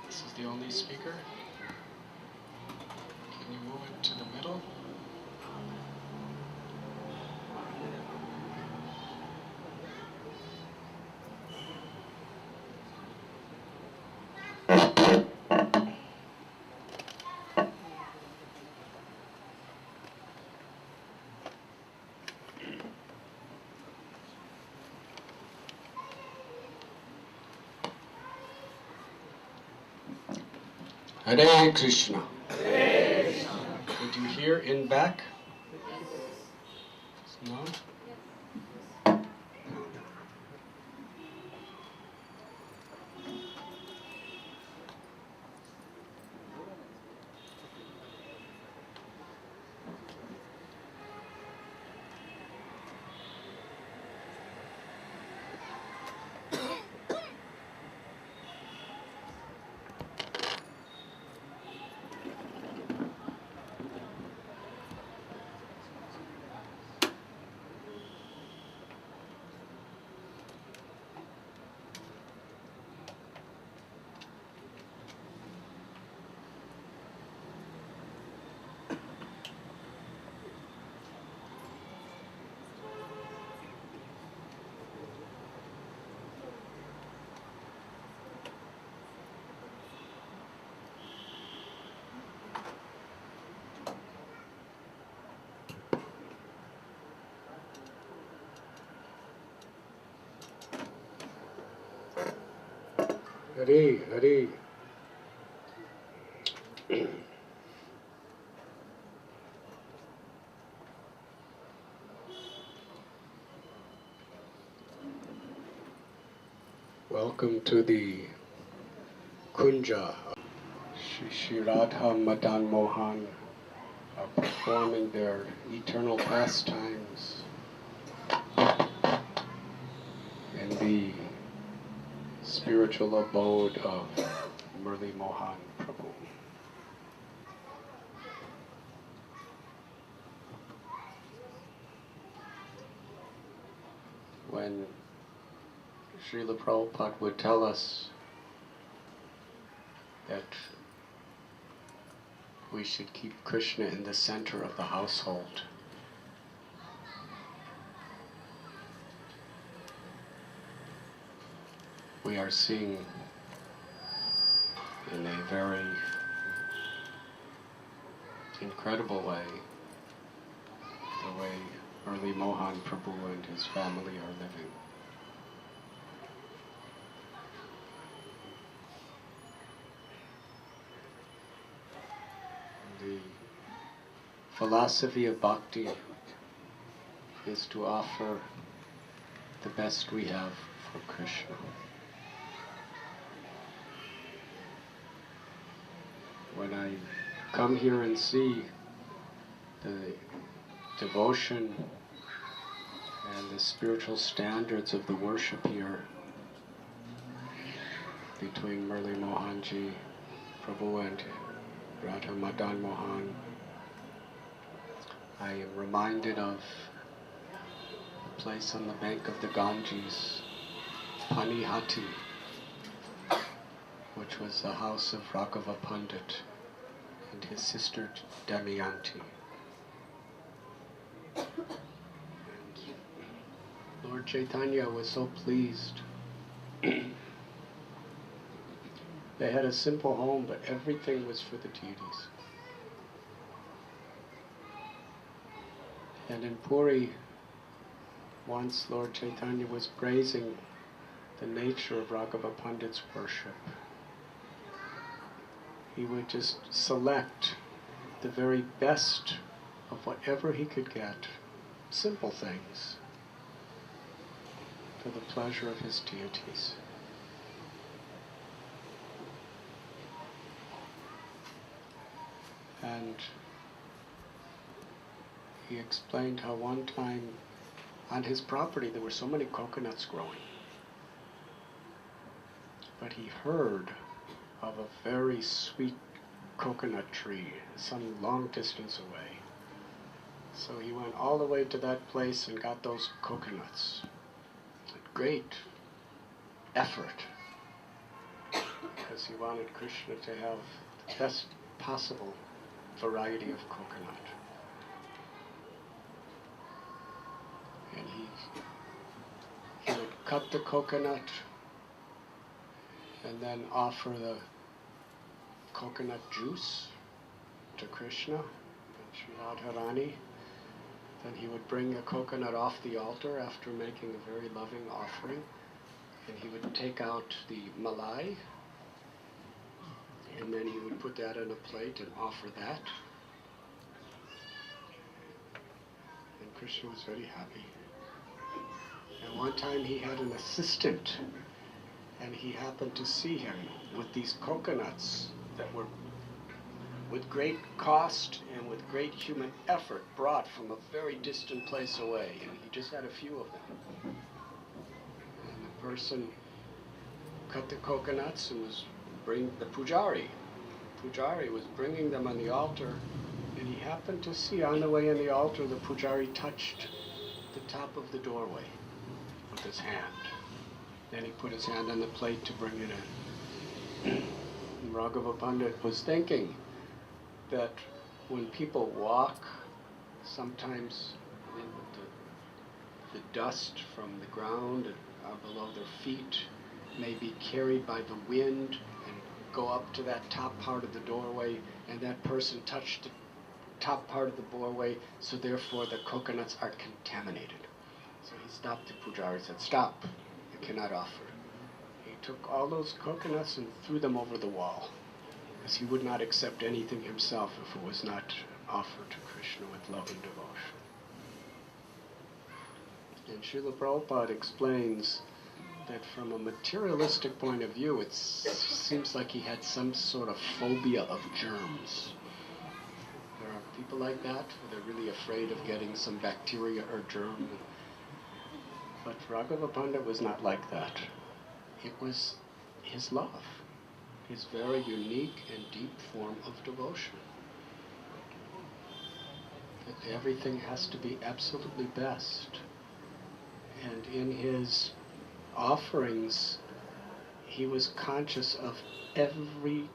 This is the only speaker. Can you move it to the middle? Hare Krishna. Hare Krishna. Did you hear in back? No? Hare, Hare. Welcome to the Kunja. Shri Radha Madan Mohan are performing their eternal pastimes in the spiritual abode of Murli Mohana Prabhu. When Srila Prabhupada would tell us that we should keep Krishna in the center of the household, we are seeing in a very incredible way the way Murli Mohana Prabhu and his family are living. The philosophy of bhakti is to offer the best we have for Krishna. When I come here and see the devotion and the spiritual standards of the worship here between Murli Mohanji Prabhu and Radha Madan Mohan, I am reminded of a place on the bank of the Ganges, Panihati, which was the house of Raghava Pandit and his sister Damayanti. And Lord Chaitanya was so pleased. They had a simple home, but everything was for the deities. And in Puri, once Lord Chaitanya was praising the nature of Raghava Pandit's worship. He would just select the very best of whatever he could get, simple things, for the pleasure of his deities. And he explained how one time on his property there were so many coconuts growing. But he heard of a very sweet coconut tree some long distance away. So he went all the way to that place and got those coconuts. With great effort. because he wanted Krishna to have the best possible variety of coconut. And he would cut the coconut and then offer the coconut juice to Krishna and Sri Radharani. Then he would bring the coconut off the altar after making a very loving offering, and he would take out the malai, and then he would put that on a plate and offer that. And Krishna was very happy. And one time he had an assistant, and he happened to see him with these coconuts that were with great cost and with great human effort brought from a very distant place away, and he just had a few of them. And the person cut the coconuts and was the pujari was bringing them on the altar, and he happened to see on the way in the altar the pujari touched the top of the doorway with his hand. Then he put his hand on the plate to bring it in. And Raghava Pandit was thinking that when people walk, sometimes the dust from the ground below their feet may be carried by the wind and go up to that top part of the doorway, and that person touched the top part of the doorway, so therefore the coconuts are contaminated. So he stopped the pujari and said, "Stop, you cannot offer." He took all those coconuts and threw them over the wall, because he would not accept anything himself if it was not offered to Krishna with love and devotion. And Srila Prabhupada explains that from a materialistic point of view, it seems like he had some sort of phobia of germs. There are people like that, where they're really afraid of getting some bacteria or germ. But Raghava Pandit was not like that. It was his love, his very unique and deep form of devotion. That everything has to be absolutely best. And in his offerings, he was conscious of every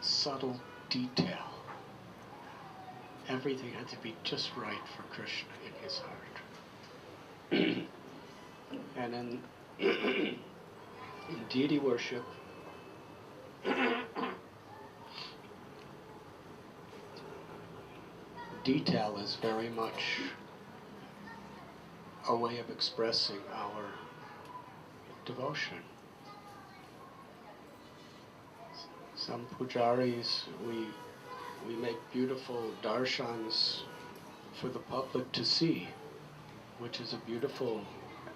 subtle detail. Everything had to be just right for Krishna in his heart. And in deity worship, detail is very much a way of expressing our devotion. Some pujaris, we make beautiful darshans for the public to see, which is a beautiful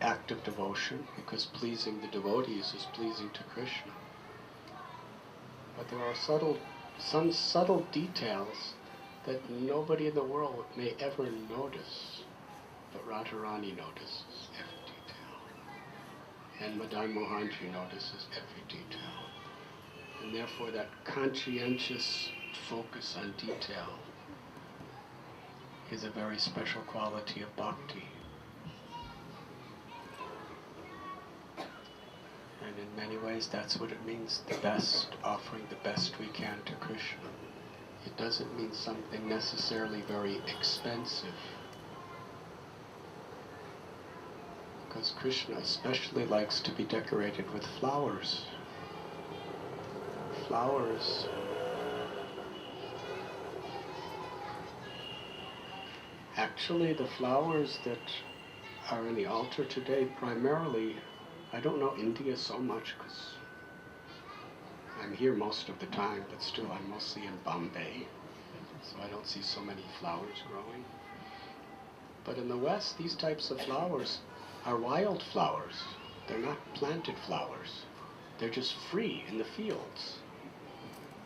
act of devotion, because pleasing the devotees is pleasing to Krishna. But there are some subtle details that nobody in the world may ever notice, but Radharani notices every detail. And Madan Mohanji notices every detail. And therefore that conscientious focus on detail is a very special quality of bhakti. And in many ways that's what it means, the best, offering the best we can to Krishna. It doesn't mean something necessarily very expensive. Because Krishna especially likes to be decorated with flowers. Flowers actually, the flowers that are in the altar today, primarily, I don't know India so much because I'm here most of the time, but still I'm mostly in Bombay, so I don't see so many flowers growing. But in the West, these types of flowers are wild flowers. They're not planted flowers. They're just free in the fields.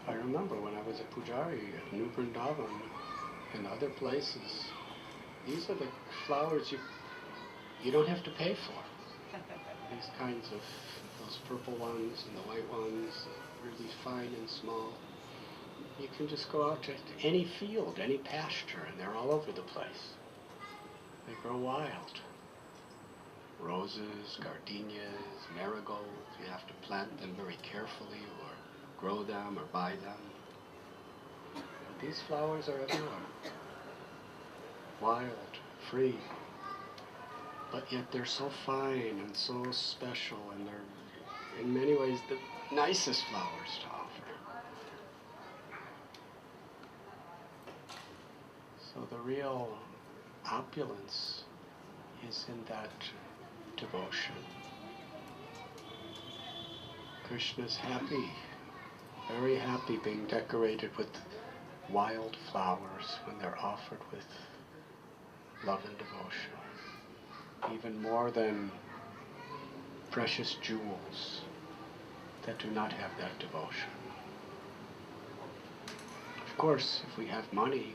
I remember when I was a pujari at New Vrindavan and other places, these are the flowers you don't have to pay for. These kinds of, those purple ones and the white ones, really fine and small. You can just go out to any field, any pasture, and they're all over the place. They grow wild. roses, gardenias, marigolds. You have to plant them very carefully or grow them or buy them. But these flowers are everywhere. Wild, free. But yet they're so fine and so special, and they're in many ways the nicest flowers to offer. So the real opulence is in that devotion. Krishna's happy, very happy being decorated with wild flowers when they're offered with love and devotion. Even more than precious jewels that do not have that devotion. Of course, if we have money,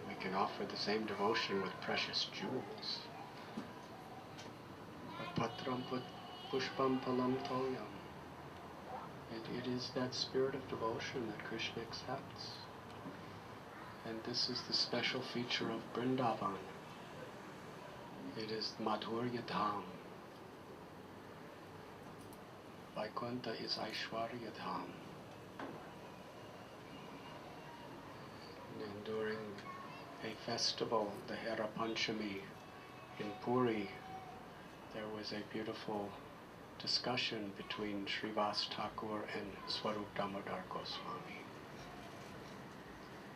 we can offer the same devotion with precious jewels. But patram pushpam palam toyam. It is that spirit of devotion that Krishna accepts. And this is the special feature of Vrindavan. It is Madhurya Dham. Vaikuntha is Aishwarya Dham. And during a festival, the Hera Panchami in Puri, there was a beautiful discussion between Srivas Thakur and Swarup Damodar Goswami.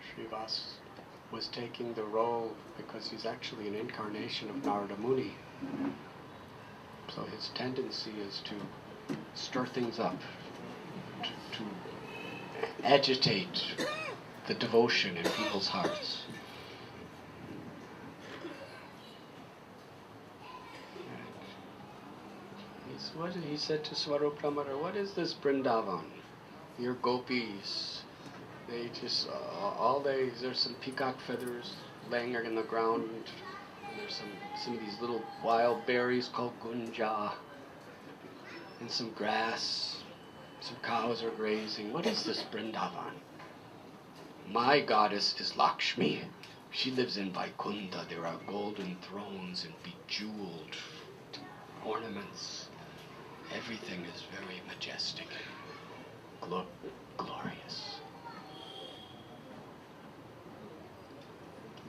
Srivas was taking the role because he's actually an incarnation of Narada Muni. So his tendency is to stir things up, to agitate the devotion in people's hearts. He said to Swarup Damodar, what is this Vrindavan? Your gopis, they just, there's some peacock feathers laying in the ground, and there's some of these little wild berries called gunja, and some grass, some cows are grazing. What is this Vrindavan? My goddess is Lakshmi. She lives in Vaikuntha. There are golden thrones and bejeweled ornaments. Everything is very majestic, glorious.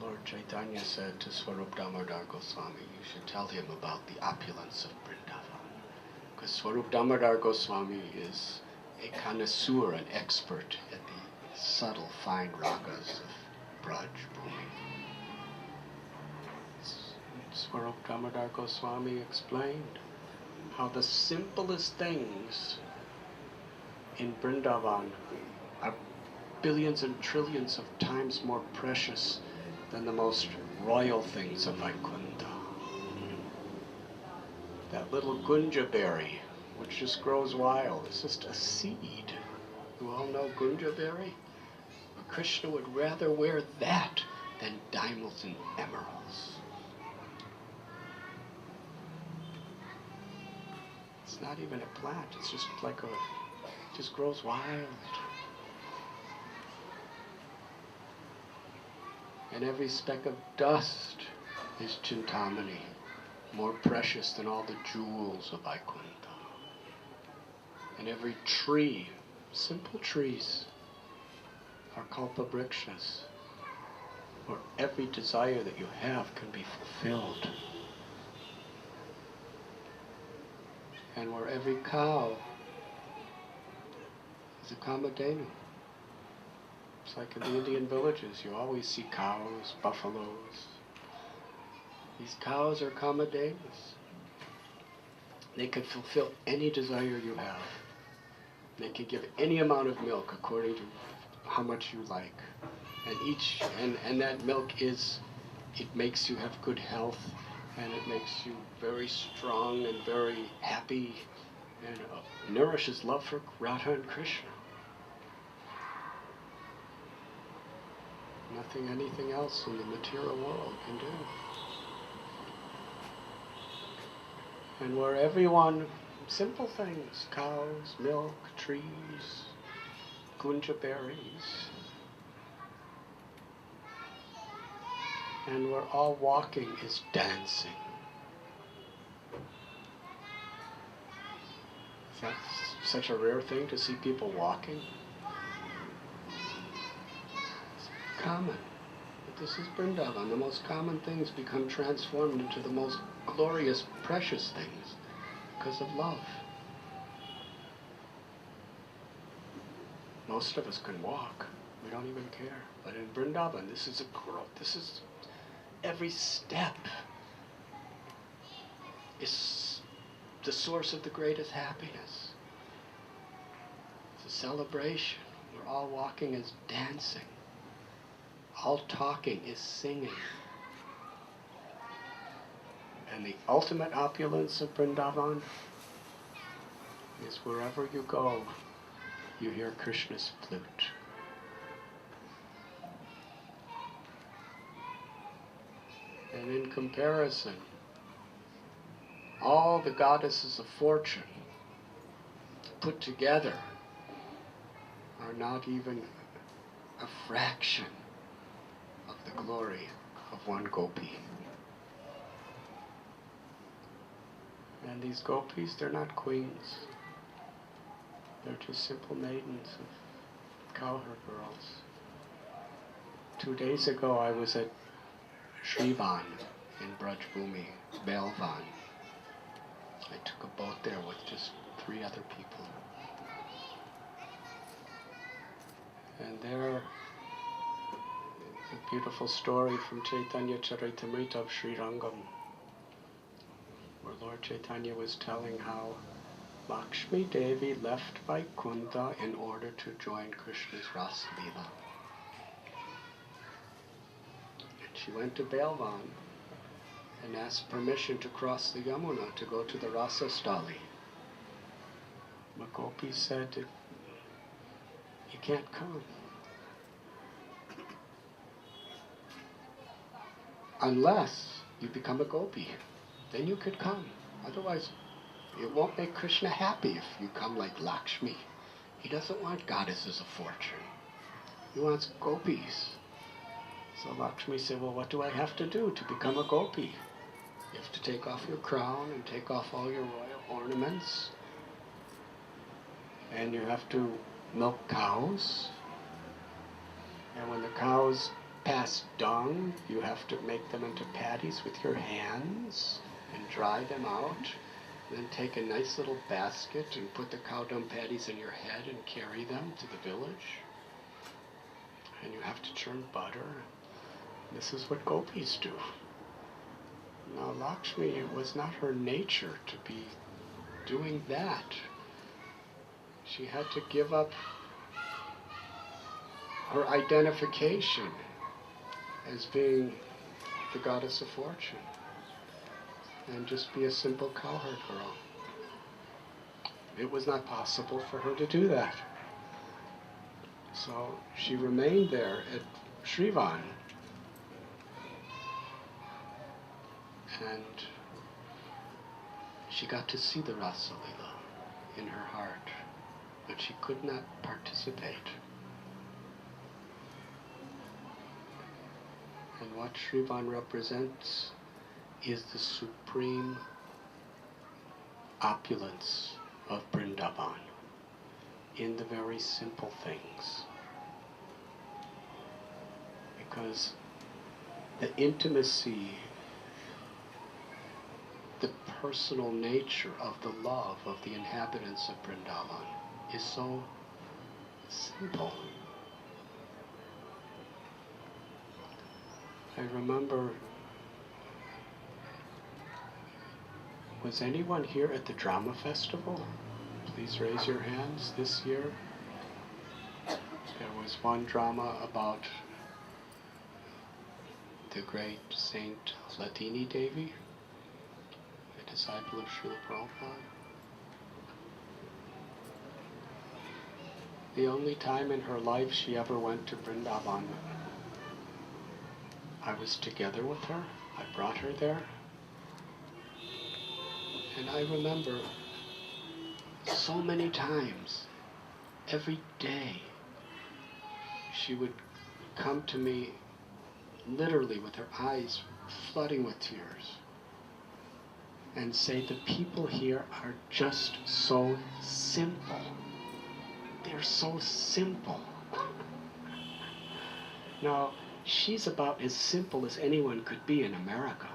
Lord Chaitanya said to Swarup Damodar Goswami, you should tell him about the opulence of Vrindavan. Because Swarup Damodar Goswami is a connoisseur, an expert at the subtle, fine ragas of Braj Bhumi. Swarup Damodar Goswami explained how the simplest things in Vrindavan are billions and trillions of times more precious than the most royal things of Vaikuntha. That little gunja berry, which just grows wild, is just a seed. You all know gunja berry? But Krishna would rather wear that than diamonds and emeralds. It's not even a plant, it's just like it just grows wild. And every speck of dust is Chintamani, more precious than all the jewels of Vaikuntha. And every tree, simple trees, are kalpavrikshas, where every desire that you have can be fulfilled. And where every cow is a kamadhenu. It's like in the Indian villages, you always see cows, buffaloes. These cows are kamadhenus. They can fulfill any desire you have. They can give any amount of milk according to how much you like. And that milk it makes you have good health, and it makes you very strong and very happy, and nourishes love for Radha and Krishna. Nothing anything else in the material world can do. And where everyone, simple things, cows, milk, trees, gunja berries, and where all walking is dancing. That's such a rare thing to see people walking. It's common. But this is Vrindavan. The most common things become transformed into the most glorious, precious things because of love. Most of us can walk. We don't even care. But in Vrindavan, this is a growth. This is every step is the source of the greatest happiness. It's a celebration. We're all walking is dancing. All talking is singing. And the ultimate opulence of Vrindavan is wherever you go, you hear Krishna's flute. And in comparison, all the goddesses of fortune put together are not even a fraction of the glory of one gopi. And these gopis, they're not queens. They're just simple maidens of cowherd girls. 2 days ago I was at Shrivan in Brajbhumi, Belvan. I took a boat there with just 3 other people. And there, a beautiful story from Chaitanya Charitamrita of Sri Rangam, where Lord Chaitanya was telling how Lakshmi Devi left Vaikuntha in order to join Krishna's Rasa Leela. And she went to Belvan and asked permission to cross the Yamuna to go to the Rasa Stali. Gopi said, you can't come. Unless you become a gopi, then you could come. Otherwise, it won't make Krishna happy if you come like Lakshmi. He doesn't want goddesses of fortune. He wants gopis. So Lakshmi said, well, what do I have to do to become a gopi? You have to take off your crown and take off all your royal ornaments. And you have to milk cows. And when the cows pass dung, you have to make them into patties with your hands and dry them out. Then take a nice little basket and put the cow dung patties in your head and carry them to the village. And you have to churn butter. This is what gopis do. Now Lakshmi, it was not her nature to be doing that. She had to give up her identification as being the goddess of fortune and just be a simple cowherd girl. It was not possible for her to do that. So she remained there at Shrivan. And she got to see the Rasa Leela in her heart, but she could not participate. And what Shrivan represents is the supreme opulence of Vrindavan in the very simple things. Because the intimacy, the personal nature of the love of the inhabitants of Vrindavan is so simple. I remember, was anyone here at the drama festival? Please raise your hands this year. There was one drama about the great Saint Latini Devi, a disciple of Srila Prabhupada. The only time in her life she ever went to Vrindavan, I was together with her. I brought her there. And I remember so many times, every day, she would come to me literally with her eyes flooding with tears. and say the people here are just so simple. They're so simple. Now, she's about as simple as anyone could be in America.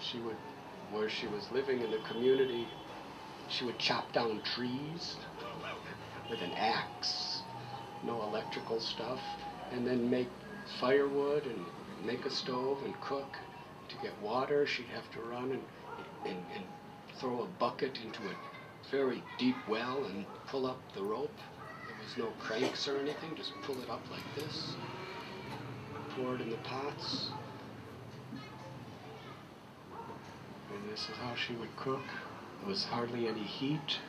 She would, where she was living in the community, she would chop down trees with an axe, no electrical stuff, and then make firewood and make a stove and cook. To get water, she'd have to run and throw a bucket into a very deep well and pull up the rope. There was no cranks or anything, just pull it up like this, pour it in the pots. And this is how she would cook. There was hardly any heat,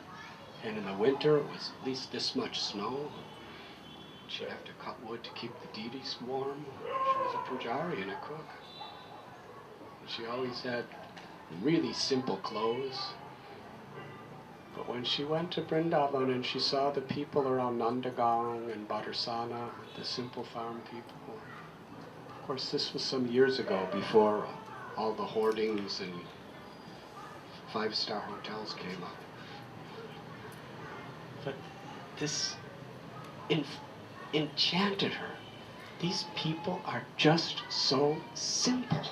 and in the winter it was at least this much snow. She'd have to cut wood to keep the deities warm. She was a pujari and a cook. And she always had really simple clothes. But when she went to Vrindavan and she saw the people around Nandagang and Badarsana, the simple farm people, of course this was some years ago before all the hoardings and five-star hotels came up. But this enchanted her. These people are just so simple.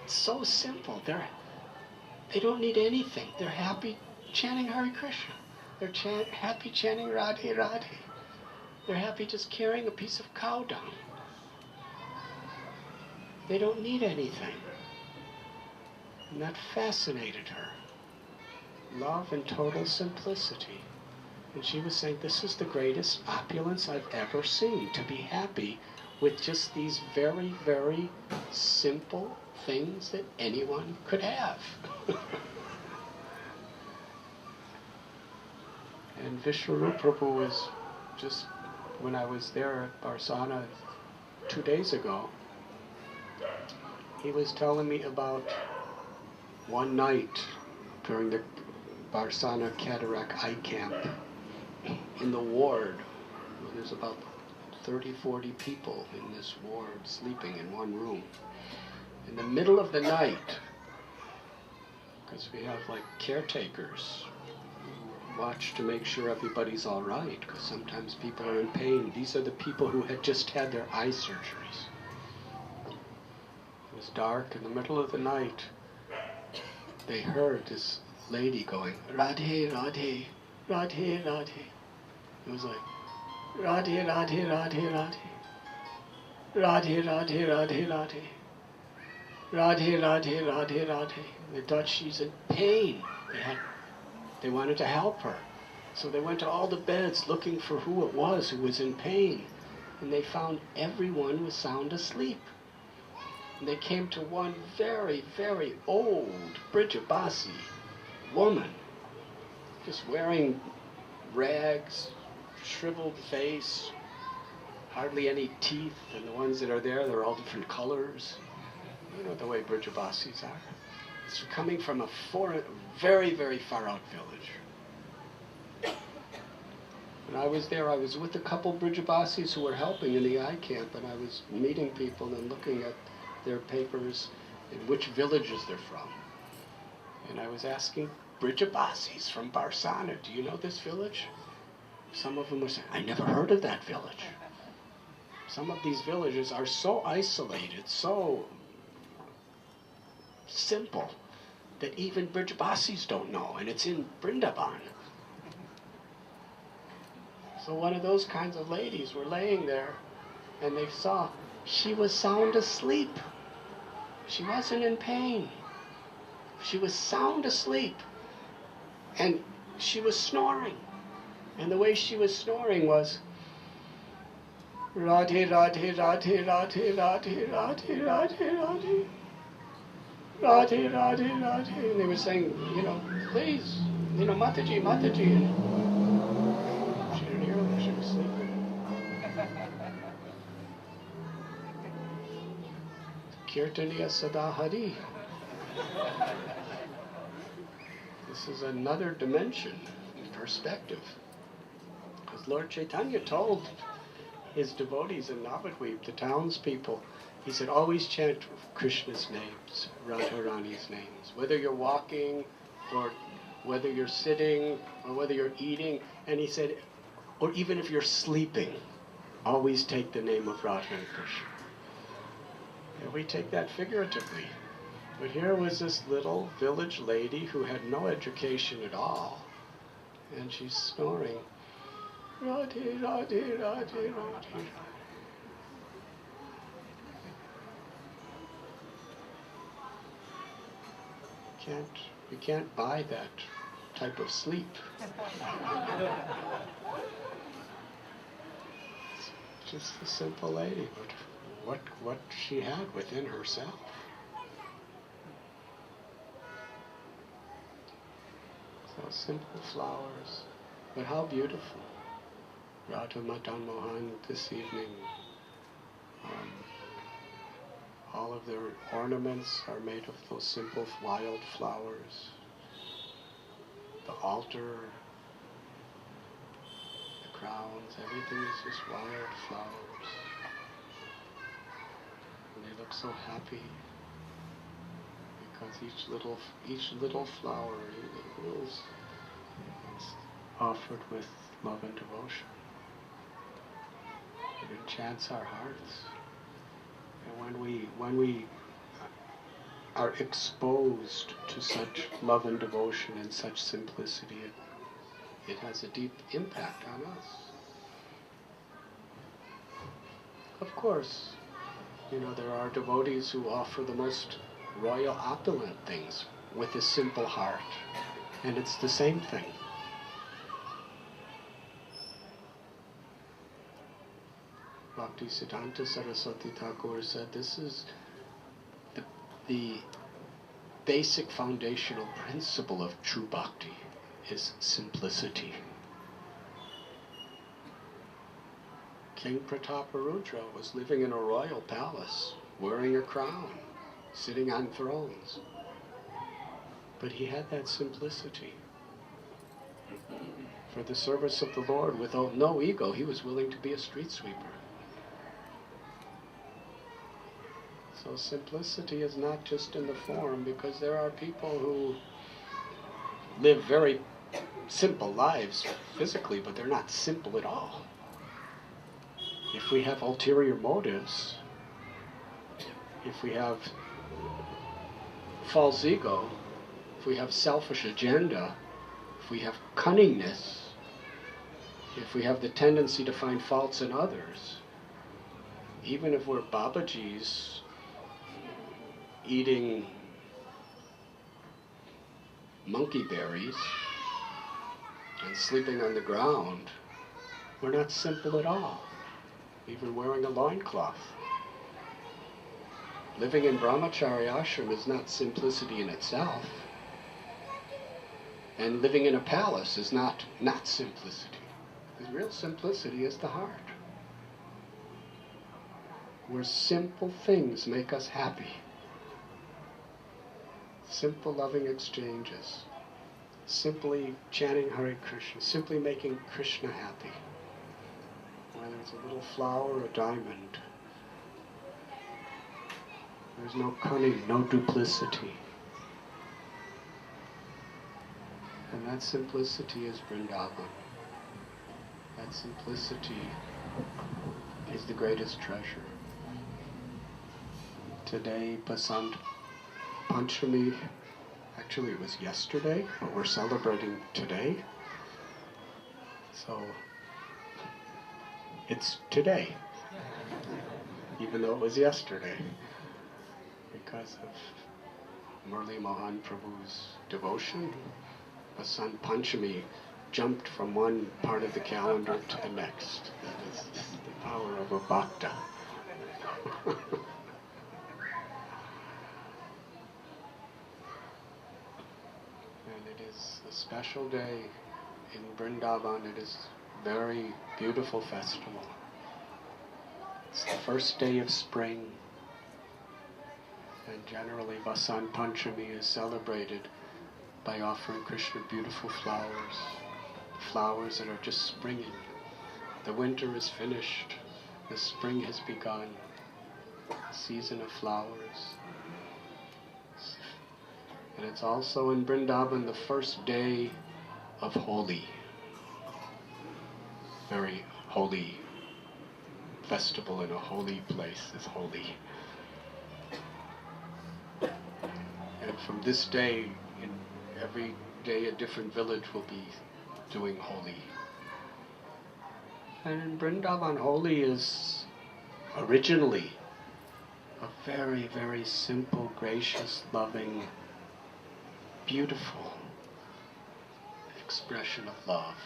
So simple. They don't need anything. They're happy chanting Hare Krishna. They're happy chanting Radhe Radhe. They're happy just carrying a piece of cow dung. They don't need anything. And that fascinated her. Love and total simplicity. And she was saying, this is the greatest opulence I've ever seen, to be happy with just these very, very simple things that anyone could have. And Vishwarup Prabhu was just, when I was there at Barsana 2 days ago, he was telling me about one night during the Barsana Cataract Eye Camp in the ward. There's about 30, 40 people in this ward sleeping in one room. In the middle of the night, because we have like caretakers who watch to make sure everybody's all right, because sometimes people are in pain. These are the people who had just had their eye surgeries. It was dark in the middle of the night. They heard this lady going, Radhe, Radhe, Radhe, Radhe. It was like, Radhe, Radhe, Radhe, Radhe. Radhe, Radhe, Radhe, Radhe. Radhe, Radhe, Radhe, Radhe. They thought she's in pain. They wanted to help her. So they went to all the beds looking for who it was who was in pain. And they found everyone was sound asleep. And they came to one very, very old Brijabasi woman, just wearing rags, shriveled face, hardly any teeth, and the ones that are there, they're all different colors. You know the way Brijabasis are. It's coming from a foreign, very, very far out village. When I was there, I was with a couple Brijabasis who were helping in the eye camp, and I was meeting people and looking at their papers and which villages they're from. And I was asking Brijabasis from Barsana, do you know this village? Some of them were saying, I never heard of that village. Some of these villages are so isolated, so simple, that even Brijabasis don't know, and it's in Vrindavan. So one of those kinds of ladies were laying there, and they saw she was sound asleep. She wasn't in pain. She was sound asleep. And she was snoring. And the way she was snoring was Radhe, Radhe, Radhe, Radhe, Radhe, Radhe, Radhe, Radhe. Radhe, Radhe, Radhe. And they were saying, please, Mataji, Mataji. And she didn't hear them. She was sleeping. Kirtaniya Sada Hari. This is another dimension, perspective. Because Lord Chaitanya told his devotees in Navadvip, the townspeople, he said, always chant Krishna's names, Radharani's names, whether you're walking or whether you're sitting or whether you're eating. And he said, or even if you're sleeping, always take the name of Radha and Krishna. And we take that figuratively. But here was this little village lady who had no education at all, and she's snoring, Radhe, Radhe, Radhe, Radhe. You can't buy that type of sleep. Just a simple lady, but what she had within herself. So simple flowers, but how beautiful. Radha-Madan Mohan this evening, all of their ornaments are made of those simple wild flowers. The altar, the crowns, everything is just wild flowers. And they look so happy because each little flower is offered with love and devotion. It enchants our hearts. And when we are exposed to such love and devotion and such simplicity, it has a deep impact on us. Of course, there are devotees who offer the most royal opulent things with a simple heart, and it's the same thing. Bhaktisiddhanta Saraswati Thakur said this is the basic foundational principle of true bhakti is simplicity. King Prataparudra was living in a royal palace, wearing a crown, sitting on thrones. But he had that simplicity. For the service of the Lord, without no ego, he was willing to be a street sweeper. So simplicity is not just in the form, because there are people who live very simple lives physically, but they're not simple at all. If we have ulterior motives, if we have false ego, if we have selfish agenda, if we have cunningness, if we have the tendency to find faults in others, even if we're Babajis eating monkey berries and sleeping on the ground, we're not simple at all. Even wearing a loincloth. Living in brahmachari ashram is not simplicity in itself. And living in a palace is not simplicity. Because real simplicity is the heart. Where simple things make us happy. Simple loving exchanges. Simply chanting Hare Krishna. Simply making Krishna happy. Whether it's a little flower or a diamond. There's no cunning, no duplicity. And that simplicity is Vrindavan. That simplicity is the greatest treasure. Today, Basant Panchami, actually it was yesterday, but we're celebrating today. So, it's today, even though it was yesterday, because of Murli Mohana Prabhu's devotion. Basant Panchami jumped from one part of the calendar to the next. That is the power of a bhakta. And it is a special day in Vrindavan. It is a very beautiful festival. It's the first day of spring. And generally Basant Panchami is celebrated by offering Krishna beautiful flowers. Flowers that are just springing. The winter is finished. The spring has begun, season of flowers. And it's also in Vrindavan the first day of Holi. Very holy festival in a holy place is Holi. And from this day, in every day a different village will be doing Holi. And in Vrindavan, Holi is originally a very, very simple, gracious, loving, beautiful expression of love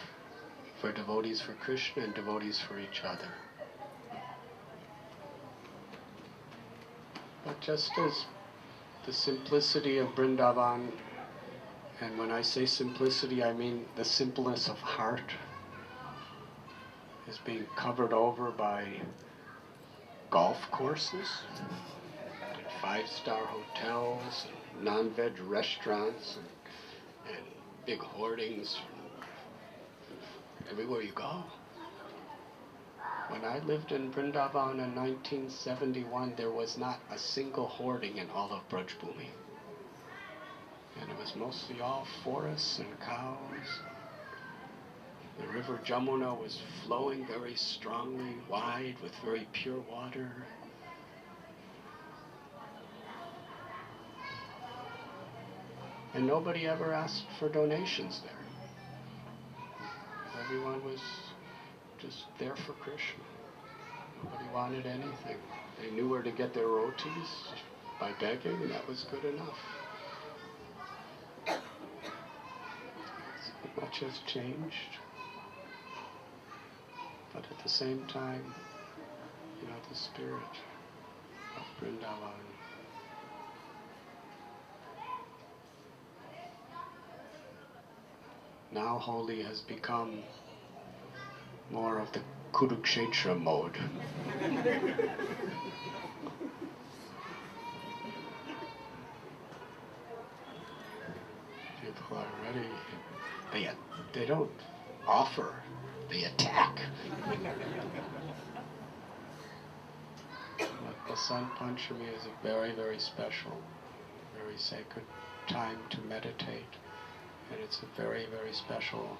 for devotees for Krishna and devotees for each other. But just as the simplicity of Vrindavan, and when I say simplicity, I mean the simpleness of heart, is being covered over by golf courses, and five-star hotels, and non-veg restaurants, and big hoardings everywhere you go. When I lived in Vrindavan in 1971, there was not a single hoarding in all of Brajbhumi. And it was mostly all forests and cows. The river Jamuna was flowing very strongly, wide, with very pure water. And nobody ever asked for donations there. Everyone was just there for Krishna. Nobody wanted anything. They knew where to get their rotis by begging, and that was good enough. Much has changed. But at the same time, the spirit of Vrindavan. Now Holi has become more of the Kurukshetra mode. People are ready. They don't offer, they attack. But Basant Panchami is a very, very special, very sacred time to meditate. And it's a very, very special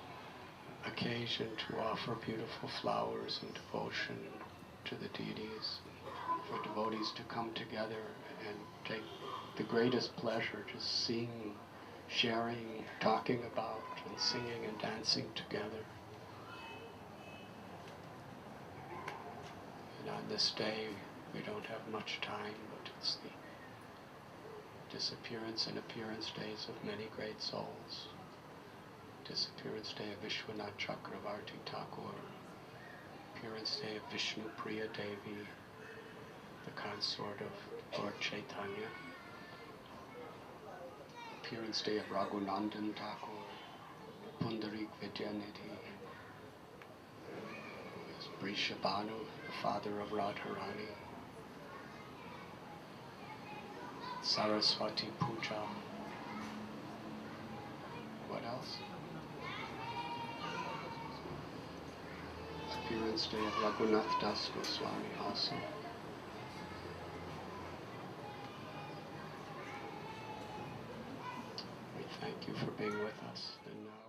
occasion to offer beautiful flowers and devotion to the deities, for devotees to come together and take the greatest pleasure just seeing, sharing, talking about, and singing and dancing together. And on this day, we don't have much time, but it's the disappearance and appearance days of many great souls. Disappearance day of Vishwanath Chakravarti Thakur, appearance day of Vishnu Priya Devi, the consort of Lord Chaitanya, appearance day of Raghunandan Thakur, Pundarik Vidyanidhi, Brishabhanu, the father of Radharani, Saraswati Puja. What else? Appearance day of Raghunath Das Goswami also. We thank you for being with us. And now